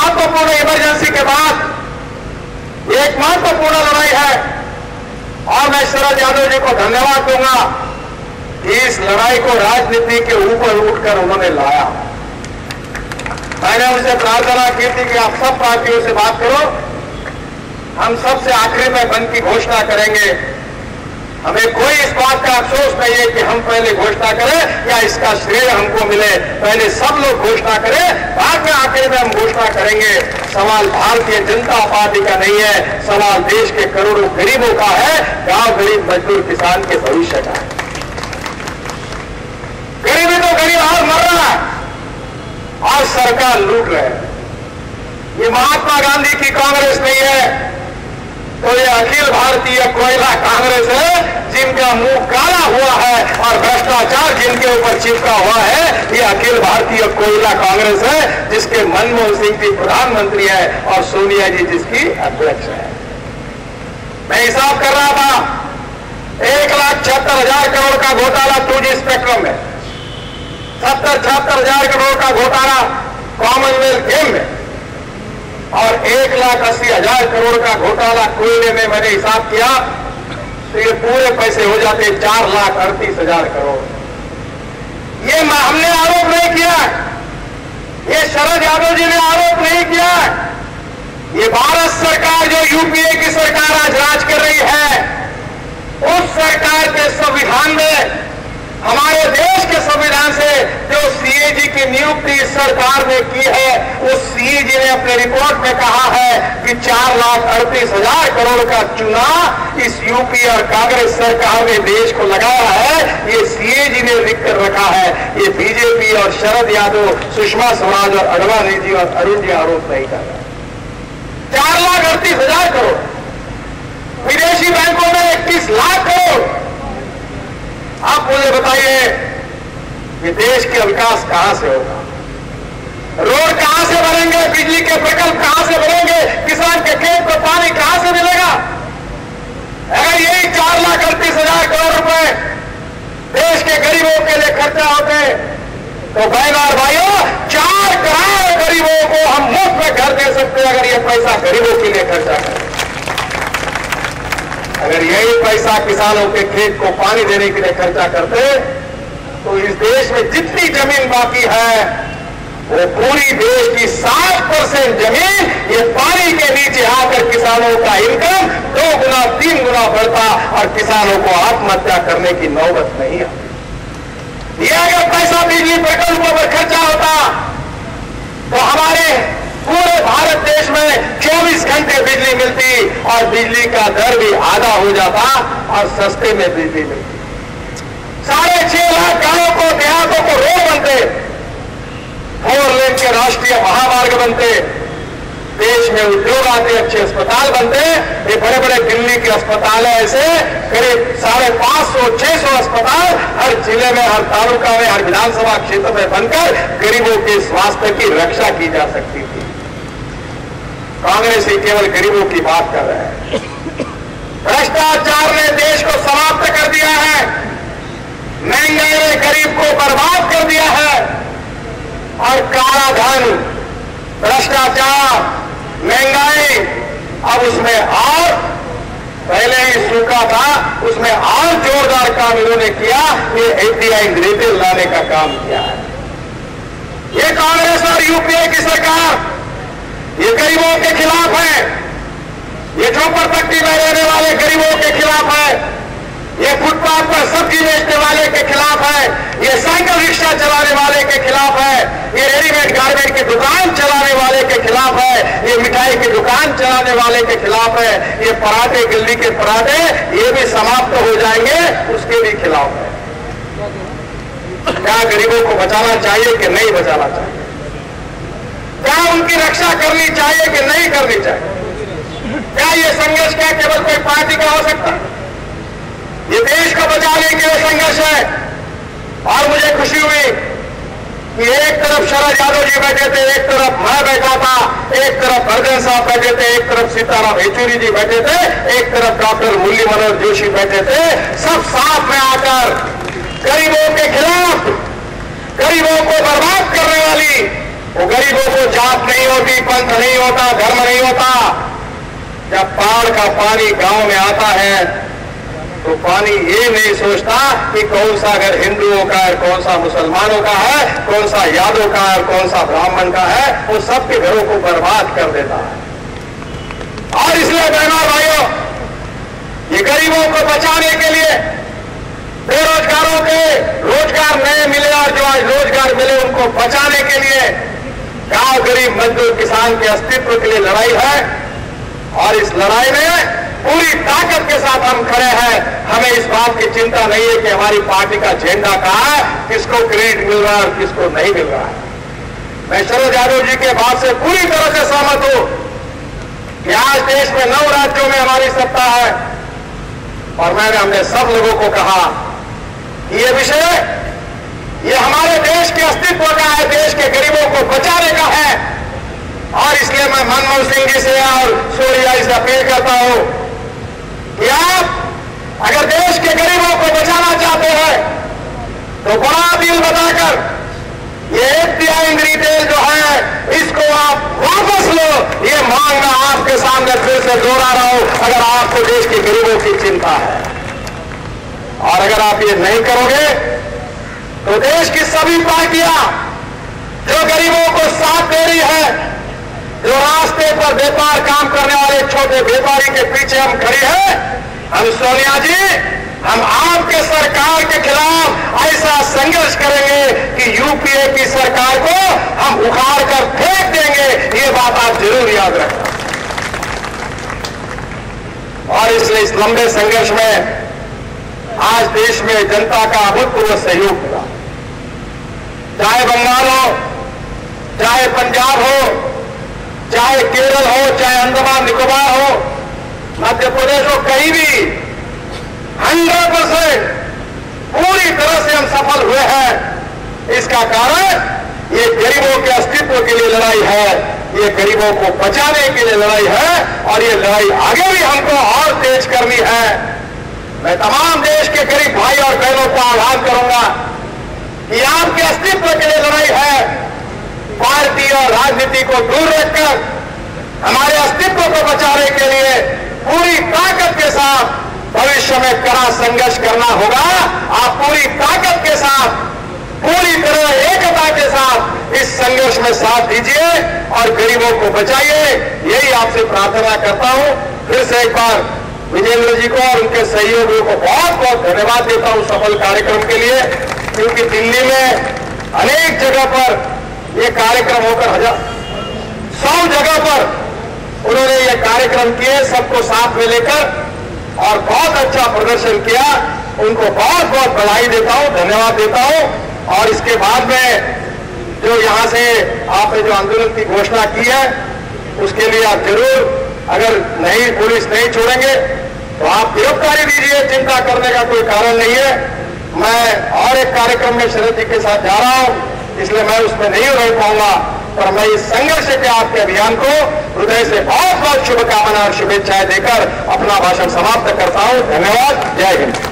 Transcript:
महत्वपूर्ण इमरजेंसी के बाद एक महत्वपूर्ण लड़ाई है और मैं शरद यादव जी को धन्यवाद दूंगा कि इस लड़ाई को राजनीति के ऊपर उठकर उन्होंने लाया। मैंने उनसे प्रार्थना की थी कि आप सब पार्टियों से बात करो, हम सबसे आखिरी में बंद की घोषणा करेंगे। हमें कोई इस बात का अफसोस नहीं है कि हम पहले घोषणा करें या इसका श्रेय हमको मिले। पहले सब लोग घोषणा करें, बाद में आखिर में हम घोषणा करेंगे। सवाल भारतीय जनता पार्टी का नहीं है, सवाल देश के करोड़ों गरीबों का है, गांव गरीब मजदूर किसान के भविष्य का है। गरीबी तो गरीब और मर रहा है और सरकार लूट रहे हैं। ये महात्मा गांधी की कांग्रेस नहीं है, तो ये अखिल भारतीय कोयला कांग्रेस है, जिनका मुंह काला हुआ है और भ्रष्टाचार जिनके ऊपर चिपका हुआ है। ये अखिल भारतीय कोयला कांग्रेस है, जिसके मनमोहन सिंह जी प्रधानमंत्री है और सोनिया जी जिसकी अध्यक्ष है। मैं हिसाब कर रहा था, 1,76,000 करोड़ का घोटाला 2G स्पेक्ट्रम में, 70-76,000 करोड़ का घोटाला कॉमनवेल्थ गेम में और 1,80,000 करोड़ का घोटाला कोयले में। मैंने हिसाब किया तो ये पूरे पैसे हो जाते 4,38,000 करोड़। ये हमने आरोप नहीं किया, ये शरद यादव जी ने आरोप नहीं किया। ये भारत सरकार जो यूपीए की सरकार आज राज कर रही है, उस सरकार के संविधान में, हमारे देश के संविधान से जो सीएजी की नियुक्ति इस सरकार ने की है, उस सीएजी ने अपने रिपोर्ट में कहा है कि 4,38,000 करोड़ का चूना इस यूपी और कांग्रेस सरकार ने देश को लगाया है। ये सीएजी ने लिख कर रखा है। ये बीजेपी और शरद यादव, सुषमा स्वराज और अडवाणी जी और अरुण जी आरोप नहीं कर रहे। 4,38,000 करोड़, विदेशी बैंकों में 21 लाख करोड़। आप मुझे बताइए कि देश के विकास कहां से होगा? रोड कहां से बनेंगे? बिजली के प्रकल्प कहां से बनेंगे? किसान के खेत को पानी कहां से मिलेगा? अगर यही 4,38,000 करोड़ रुपए देश के गरीबों के लिए खर्चा होते तो बहन और भाइयों, 4 करोड़ गरीबों को हम मुफ्त में घर दे सकते हैं अगर ये पैसा गरीबों के लिए खर्चा करें। अगर यही पैसा किसानों के खेत को पानी देने के लिए खर्चा करते तो इस देश में जितनी जमीन बाकी है वो पूरी देश की 60% जमीन ये पानी के नीचे आकर किसानों का इनकम 2 गुना 3 गुना बढ़ता और किसानों को आत्महत्या करने की नौबत नहीं आती। ये अगर पैसा बिजली प्रकल्पों पर खर्चा होता तो हमारे पूरे भारत देश में 24 घंटे बिजली मिलती और बिजली का दर भी आधा हो जाता और सस्ते में बिजली मिलती। 6.5 लाख गांवों को, देहातों को रोड बनते, 4 लेन के राष्ट्रीय महामार्ग बनते, देश में उद्योग आते, अच्छे अस्पताल बनते। ये बड़े बड़े दिल्ली के अस्पताल है, ऐसे करीब 550-600 अस्पताल हर जिले में, हर तालुका में, हर विधानसभा क्षेत्र में बनकर गरीबों के स्वास्थ्य की रक्षा की जा सकती थी। कांग्रेस ही केवल गरीबों की बात कर रहे हैं। भ्रष्टाचार ने देश को समाप्त कर दिया है, महंगाई ने गरीब को बर्बाद कर दिया है और काला धन, भ्रष्टाचार, महंगाई, अब उसमें और पहले ही सूखा था, उसमें और जोरदार काम इन्होंने किया। ये एफडीआई रिटेल लाने का काम किया है। ये कांग्रेस और यूपीए की सरकार ये गरीबों के खिलाफ है, ये झोपड़पट्टी में रहने वाले गरीबों के खिलाफ है, ये फुटपाथ पर सब्जी बेचने वाले के खिलाफ है, ये साइकिल रिक्शा चलाने वाले के खिलाफ है, ये रेडीमेड गारमेंट की दुकान चलाने वाले के खिलाफ है, ये मिठाई की दुकान चलाने वाले के खिलाफ है, ये पराठे, गिल्ली के पराठे ये भी समाप्त हो जाएंगे, उसके भी खिलाफ है। क्या गरीबों को बचाना चाहिए कि नहीं बचाना चाहिए? क्या उनकी रक्षा करनी चाहिए कि नहीं करनी चाहिए? क्या ये संघर्ष क्या केवल कोई पार्टी का हो सकता है? ये देश को बचाने के लिए संघर्ष है। और मुझे खुशी हुई कि एक तरफ शरद यादव जी बैठे थे, एक तरफ मैं बैठा था, एक तरफ अर्जन साहब बैठे थे, एक तरफ सीताराम येचुरी जी बैठे थे, एक तरफ डॉक्टर मुरली मनोहर जोशी बैठे थे। सब साथ में आकर गरीबों के खिलाफ, गरीबों को बर्बाद करने वाली, वो गरीबों को जात नहीं होती, मंत्र नहीं होता, धर्म नहीं होता। जब बाढ़ का पानी गांव में आता है तो पानी ये नहीं सोचता कि कौन सा घर हिंदुओं का है, कौन सा मुसलमानों का है, कौन सा यादव का है, कौन सा ब्राह्मण का है। वो सबके घरों को बर्बाद कर देता है। और इसलिए बहनों और भाइयों, ये गरीबों को बचाने के लिए, बेरोजगारों के रोजगार नहीं मिले और जो आज रोजगार मिले उनको बचाने के लिए गांव गरीब मजदूर किसान के अस्तित्व के लिए लड़ाई है। और इस लड़ाई में पूरी ताकत के साथ हम खड़े हैं। हमें इस बात की चिंता नहीं है कि हमारी पार्टी का झंडा कहां है, किसको क्रेडिट मिल रहा है और किसको नहीं मिल रहा है। मैं शरद यादव जी के बात से पूरी तरह से सहमत हूं कि आज देश में 9 राज्यों में हमारी सत्ता है और हमने सब लोगों को कहा कि ये विषय ये हमारे देश के अस्तित्व का है, देश के गरीबों को बचाने का है। और इसलिए मैं मनमोहन सिंह जी से और सोनिया जी से अपील करता हूं कि आप अगर देश के गरीबों को बचाना चाहते हैं तो बड़ा बिल बताकर ये 1/3 रिटेल जो है इसको आप वापस लो। ये मांग मैं आपके सामने फिर से दोहरा रहा हूं, अगर आपको देश के गरीबों की चिंता है। और अगर आप ये नहीं करोगे तो देश की सभी पार्टियां जो गरीबों को साथ दे रही है, जो रास्ते पर व्यापार काम करने वाले छोटे व्यापारी के पीछे हम खड़े हैं, हम सोनिया जी, हम आपके सरकार के खिलाफ ऐसा संघर्ष करेंगे कि यूपीए की सरकार को हम उखाड़ कर फेंक देंगे। ये बात आप जरूर याद रखना। और इसलिए इस लंबे संघर्ष में आज देश में जनता का अभूतपूर्व सहयोग मिला। चाहे बंगाल हो, चाहे पंजाब हो, चाहे केरल हो, चाहे अंडमान निकोबार हो, मध्य प्रदेश हो, कहीं भी 100% पूरी तरह से हम सफल हुए हैं। इसका कारण ये गरीबों के अस्तित्व के लिए लड़ाई है, ये गरीबों को बचाने के लिए लड़ाई है और ये लड़ाई आगे भी हमको और तेज करनी है। मैं तमाम देश के गरीब भाई और बहनों को आह्वान करूंगा कि आपके अस्तित्व के लिए लड़ाई है। पार्टी और राजनीति को दूर रखकर हमारे अस्तित्व को बचाने के लिए पूरी ताकत के साथ भविष्य में कड़ा संघर्ष करना होगा। आप पूरी ताकत के साथ, पूरी तरह एकता के साथ इस संघर्ष में साथ दीजिए और गरीबों को बचाइए। यही आपसे प्रार्थना करता हूं। फिर से एक बार विजेंद्र जी को और उनके सहयोगियों को बहुत बहुत धन्यवाद देता हूं सफल कार्यक्रम के लिए, क्योंकि दिल्ली में अनेक जगह पर ये कार्यक्रम होकर 100 जगह पर उन्होंने ये कार्यक्रम किए, सबको साथ में लेकर, और बहुत अच्छा प्रदर्शन किया। उनको बहुत बहुत बधाई देता हूं, धन्यवाद देता हूं। और इसके बाद में जो यहां से आपने जो आंदोलन की घोषणा की है उसके लिए आप जरूर, अगर नहीं पुलिस नहीं छोड़ेंगे तो आप गिरफ्तारी दीजिए, चिंता करने का कोई कारण नहीं है। मैं और एक कार्यक्रम में शरद जी के साथ जा रहा हूं, इसलिए मैं उसमें नहीं रह पाऊंगा, पर मैं इस संघर्ष के आपके अभियान को हृदय से बहुत बहुत शुभकामनाएं और शुभेच्छाएं देकर अपना भाषण समाप्त करता हूं। धन्यवाद। जय हिंद।